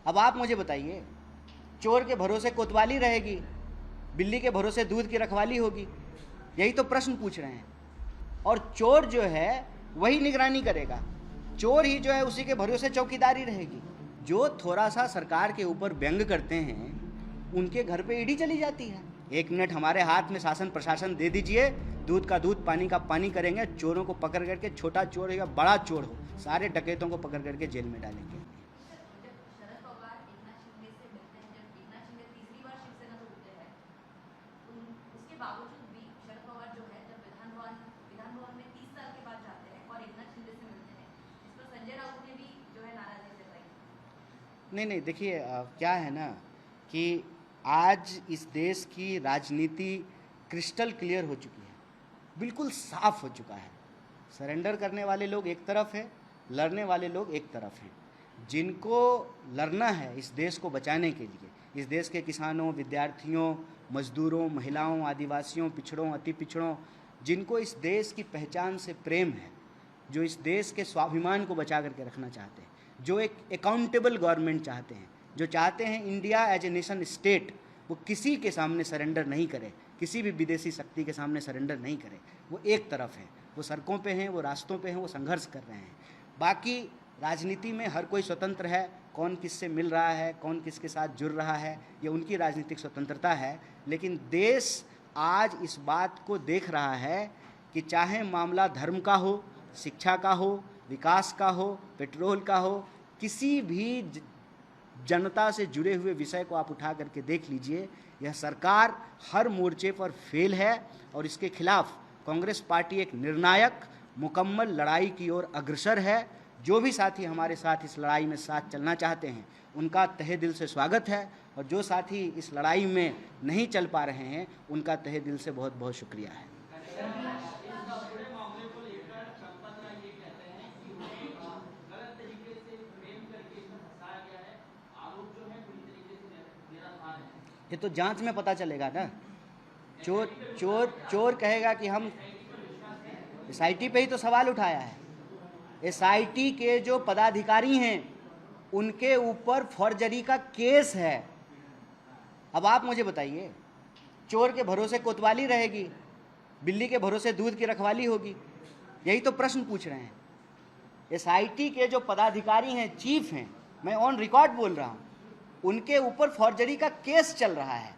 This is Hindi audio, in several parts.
अब आप मुझे बताइए, चोर के भरोसे कोतवाली रहेगी, बिल्ली के भरोसे दूध की रखवाली होगी? यही तो प्रश्न पूछ रहे हैं। और चोर जो है वही निगरानी करेगा, चोर ही जो है उसी के भरोसे चौकीदारी रहेगी। जो थोड़ा सा सरकार के ऊपर व्यंग करते हैं उनके घर पे ईडी चली जाती है। 1 मिनट हमारे हाथ में शासन प्रशासन दे दीजिए, दूध का दूध पानी का पानी करेंगे। चोरों को पकड़ करके, छोटा चोर हो या बड़ा चोर हो, सारे डकैतों को पकड़ करके जेल में डालेंगे। बावजूद भी शरद पवार जो है जब विधान भवन में 30 साल के बाद जाते हैं और एकनाथ शिंदे से मिलते हैं, इस पर संजय राउत ने भी जो है नाराजगी जताई। नहीं, देखिए क्या है ना कि आज इस देश की राजनीति क्रिस्टल क्लियर हो चुकी है, बिल्कुल साफ हो चुका है। सरेंडर करने वाले लोग एक तरफ है, लड़ने वाले लोग एक तरफ हैं। जिनको लड़ना है इस देश को बचाने के लिए, इस देश के किसानों, विद्यार्थियों, मजदूरों, महिलाओं, आदिवासियों, पिछड़ों, अति पिछड़ों, जिनको इस देश की पहचान से प्रेम है, जो इस देश के स्वाभिमान को बचा करके रखना चाहते हैं, जो एक अकाउंटेबल गवर्नमेंट चाहते हैं, जो चाहते हैं India as a nation state वो किसी के सामने सरेंडर नहीं करे, किसी भी विदेशी शक्ति के सामने सरेंडर नहीं करे, वो एक तरफ है, वो सड़कों पे हैं, वो रास्तों पे हैं, वो संघर्ष कर रहे हैं। बाकी राजनीति में हर कोई स्वतंत्र है, कौन किससे मिल रहा है, कौन किसके साथ जुड़ रहा है, ये उनकी राजनीतिक स्वतंत्रता है। लेकिन देश आज इस बात को देख रहा है कि चाहे मामला धर्म का हो, शिक्षा का हो, विकास का हो, पेट्रोल का हो, किसी भी जनता से जुड़े हुए विषय को आप उठा करके देख लीजिए, यह सरकार हर मोर्चे पर फेल है और इसके खिलाफ कांग्रेस पार्टी एक निर्णायक मुकम्मल लड़ाई की ओर अग्रसर है। जो भी साथी हमारे साथ इस लड़ाई में साथ चलना चाहते हैं उनका तहे दिल से स्वागत है, और जो साथी इस लड़ाई में नहीं चल पा रहे हैं उनका तहे दिल से बहुत बहुत शुक्रिया है। ये तो जांच में पता चलेगा ना। चोर चोर चोर कहेगा कि हम एसआईटी पे ही तो सवाल उठाया है। एसआईटी के जो पदाधिकारी हैं उनके ऊपर फॉर्जरी का केस है। अब आप मुझे बताइए, चोर के भरोसे कोतवाली रहेगी, बिल्ली के भरोसे दूध की रखवाली होगी? यही तो प्रश्न पूछ रहे हैं। एसआईटी के जो पदाधिकारी हैं, चीफ हैं, मैं ऑन रिकॉर्ड बोल रहा हूँ, उनके ऊपर फॉर्जरी का केस चल रहा है।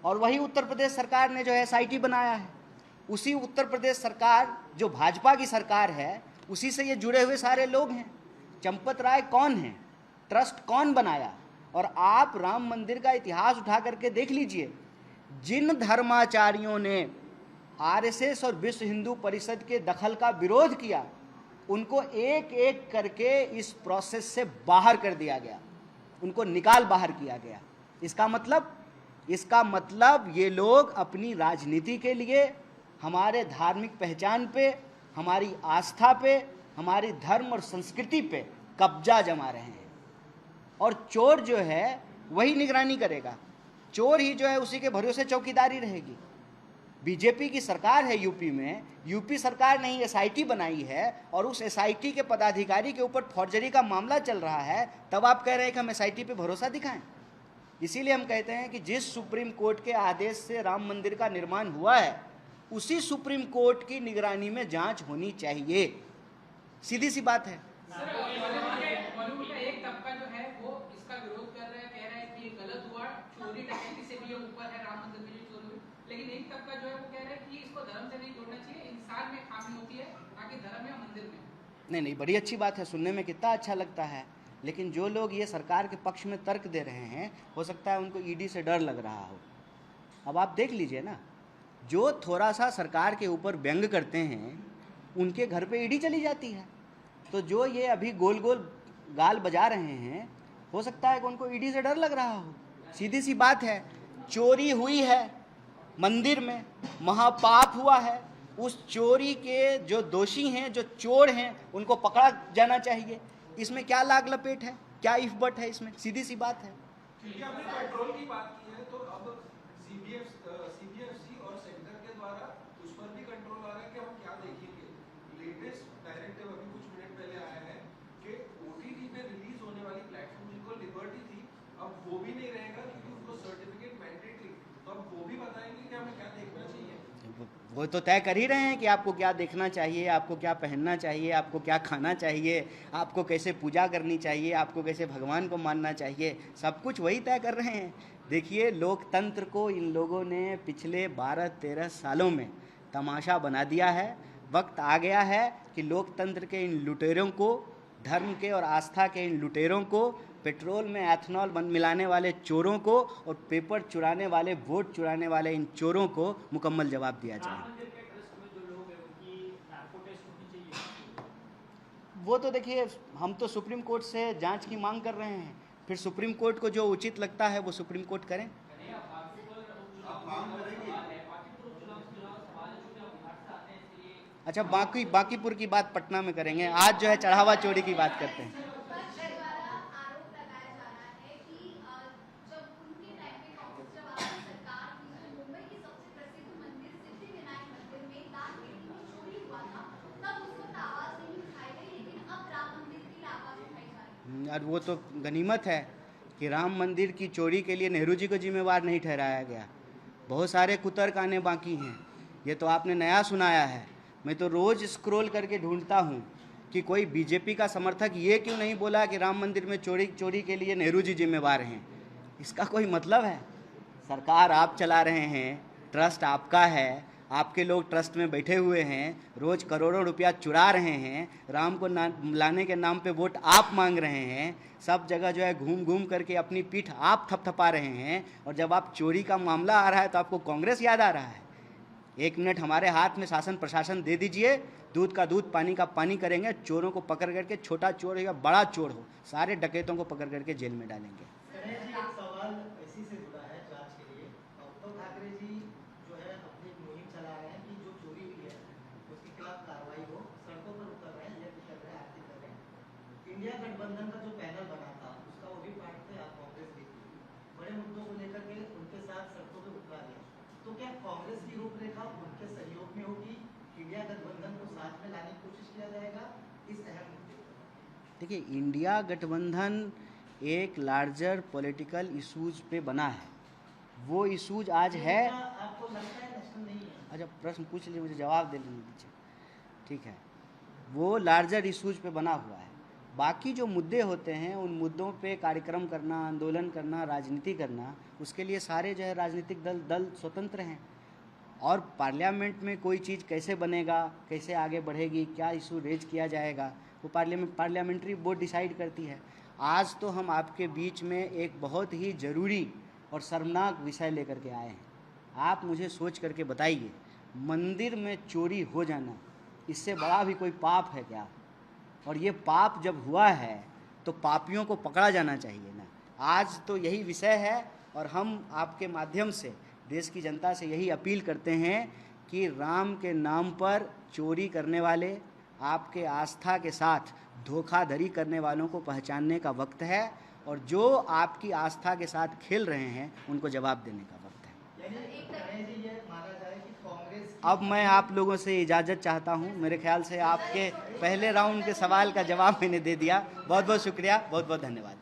और वही उत्तर प्रदेश सरकार ने जो है एसआईटी बनाया है। उसी उत्तर प्रदेश सरकार जो भाजपा की सरकार है, उसी से ये जुड़े हुए सारे लोग हैं। चंपत राय कौन है, ट्रस्ट कौन बनाया? और आप राम मंदिर का इतिहास उठा करके देख लीजिए, जिन धर्माचार्यों ने आरएसएस और विश्व हिंदू परिषद के दखल का विरोध किया, उनको एक एक करके इस प्रोसेस से बाहर कर दिया गया, उनको निकाल बाहर किया गया। इसका मतलब ये लोग अपनी राजनीति के लिए हमारे धार्मिक पहचान पे, हमारी आस्था पे, हमारी धर्म और संस्कृति पे कब्जा जमा रहे हैं। और चोर जो है वही निगरानी करेगा, चोर ही जो है उसी के भरोसे चौकीदारी रहेगी। बीजेपी की सरकार है यूपी में, यूपी सरकार ने ही एसआईटी बनाई है और उस एसआईटी के पदाधिकारी के ऊपर फॉर्जरी का मामला चल रहा है, तब आप कह रहे हैं कि हम एसआईटी पे भरोसा दिखाएं। इसीलिए हम कहते हैं कि जिस सुप्रीम कोर्ट के आदेश से राम मंदिर का निर्माण हुआ है, उसी सुप्रीम कोर्ट की निगरानी में जांच होनी चाहिए। सीधी सी बात है। बॉलीवुड का एक तबका जो है वो इसका विरोध कर रहा है, कह रहा है कि ये गलत हुआ, चोरी डकैती से भी ये ऊपर है, राम मंदिर में जो चोरी हुई। लेकिन एक तबका जो है वो कह रहा है कि इसको धर्म से नहीं जोड़ना चाहिए, इंसान में खामी होती है, बाकी धर्म है मंदिर में। नहीं, बड़ी अच्छी बात है, सुनने में कितना अच्छा लगता है। लेकिन जो लोग ये सरकार के पक्ष में तर्क दे रहे हैं, हो सकता है उनको ईडी से डर लग रहा हो। अब आप देख लीजिए ना, जो थोड़ा सा सरकार के ऊपर व्यंग करते हैं उनके घर पे ईडी चली जाती है। तो जो ये अभी गोल गोल गाल बजा रहे हैं, हो सकता है कि उनको ईडी से डर लग रहा हो। सीधी सी बात है, चोरी हुई है मंदिर में, महापाप हुआ है। उस चोरी के जो दोषी हैं, जो चोर हैं, उनको पकड़ा जाना चाहिए। इसमें क्या लाग लपेट है, क्या इफ बट है इसमें? सीधी सी बात है। आपने पेट्रोल की बात की है, तो अब सीबीएफसी और सेंटर के द्वारा उस पर भी कंट्रोल आ रहा है कि हम क्या देखेंगे। लेटेस्ट डायरेक्टिव अभी कुछ मिनट पहले आया है कि ओटीटी पे रिलीज होने वाली प्लेटफॉर्म जिनको लिबर्टी थी वो भी बताएंगे कि हमें क्या देखना चाहिए। वो तो तय कर ही रहे हैं कि आपको क्या देखना चाहिए, आपको क्या पहनना चाहिए, आपको क्या खाना चाहिए, आपको कैसे पूजा करनी चाहिए, आपको कैसे भगवान को मानना चाहिए, सब कुछ वही तय कर रहे हैं। देखिए, लोकतंत्र को इन लोगों ने पिछले 12-13 सालों में तमाशा बना दिया है। वक्त आ गया है कि लोकतंत्र के इन लुटेरों को, धर्म के और आस्था के इन लुटेरों को, पेट्रोल में एथनॉल मिलाने वाले चोरों को और पेपर चुराने वाले, वोट चुराने वाले इन चोरों को मुकम्मल जवाब दिया जाए। वो तो देखिए, हम तो सुप्रीम कोर्ट से जांच की मांग कर रहे हैं, फिर सुप्रीम कोर्ट को जो उचित लगता है वो सुप्रीम कोर्ट करें। अच्छा, बाकीपुर की बात पटना में करेंगे। आज जो है चढ़ावा चोरी की बात करते हैं। और वो तो गनीमत है कि राम मंदिर की चोरी के लिए नेहरू जी को जिम्मेवार नहीं ठहराया गया। बहुत सारे कुतर्क आने बाकी हैं। ये तो आपने नया सुनाया है। मैं तो रोज़ स्क्रॉल करके ढूंढता हूँ कि कोई बीजेपी का समर्थक ये क्यों नहीं बोला कि राम मंदिर में चोरी के लिए नेहरू जी जिम्मेवार हैं। इसका कोई मतलब है? सरकार आप चला रहे हैं, ट्रस्ट आपका है, आपके लोग ट्रस्ट में बैठे हुए हैं, रोज़ करोड़ों रुपया चुरा रहे हैं, राम को लाने के नाम पे वोट आप मांग रहे हैं, सब जगह जो है घूम घूम करके अपनी पीठ आप थपथपा रहे हैं, और जब आप चोरी का मामला आ रहा है तो आपको कांग्रेस याद आ रहा है। 1 मिनट हमारे हाथ में शासन प्रशासन दे दीजिए, दूध का दूध पानी का पानी करेंगे। चोरों को पकड़ करके, छोटा चोर हो या बड़ा चोर हो, सारे डकैतों को पकड़ करके जेल में डालेंगे। सवाल इसी से जुड़ा है जांच के लिए। उद्धव ठाकरे जी जो है अपनी मुहिम चला रहे हैं कि जो चोरी हुई है उसके खिलाफ कार्रवाई हो, सड़कों पर उतर रहे हैं, यज्ञ कर रहे हैं, आरती कर रहे हैं। इंडिया गठबंधन का जो पैनल बना था उसका वो भी पार्ट थे, आप कांग्रेस भी थी। बड़े मुद्दों को लेकर के उनके साथ सड़कों पर उतरा दिया, तो क्या कांग्रेस की रूपरेखा उनके सहयोग में होगी? इंडिया गठबंधन को साथ में लाने की कोशिश किया जाएगा इस अहम मुद्दे पर? देखिए, इंडिया गठबंधन एक लार्जर पॉलिटिकल इशूज पे बना है। वो इशूज आज है। आपको लगता है नेशनल नहीं है? अच्छा, प्रश्न पूछ लीजिए, मुझे जवाब दे दीजिए। ठीक है, वो लार्जर इशूज पे बना हुआ है। बाकी जो मुद्दे होते हैं उन मुद्दों पे कार्यक्रम करना, आंदोलन करना, राजनीति करना, उसके लिए सारे जो है राजनीतिक दल स्वतंत्र हैं। और पार्लियामेंट में कोई चीज़ कैसे बनेगा, कैसे आगे बढ़ेगी, क्या इशू रेज किया जाएगा, वो पार्लियामेंट्री बोर्ड डिसाइड करती है। आज तो हम आपके बीच में एक बहुत ही ज़रूरी और शर्मनाक विषय लेकर के आए हैं। आप मुझे सोच करके बताइए, मंदिर में चोरी हो जाना, इससे बड़ा भी कोई पाप है क्या? और ये पाप जब हुआ है तो पापियों को पकड़ा जाना चाहिए ना। आज तो यही विषय है, और हम आपके माध्यम से देश की जनता से यही अपील करते हैं कि राम के नाम पर चोरी करने वाले, आपके आस्था के साथ धोखाधड़ी करने वालों को पहचानने का वक्त है, और जो आपकी आस्था के साथ खेल रहे हैं उनको जवाब देने का वक्त है। अब मैं आप लोगों से इजाज़त चाहता हूं। मेरे ख्याल से आपके पहले राउंड के सवाल का जवाब मैंने दे दिया। बहुत बहुत शुक्रिया, बहुत बहुत धन्यवाद।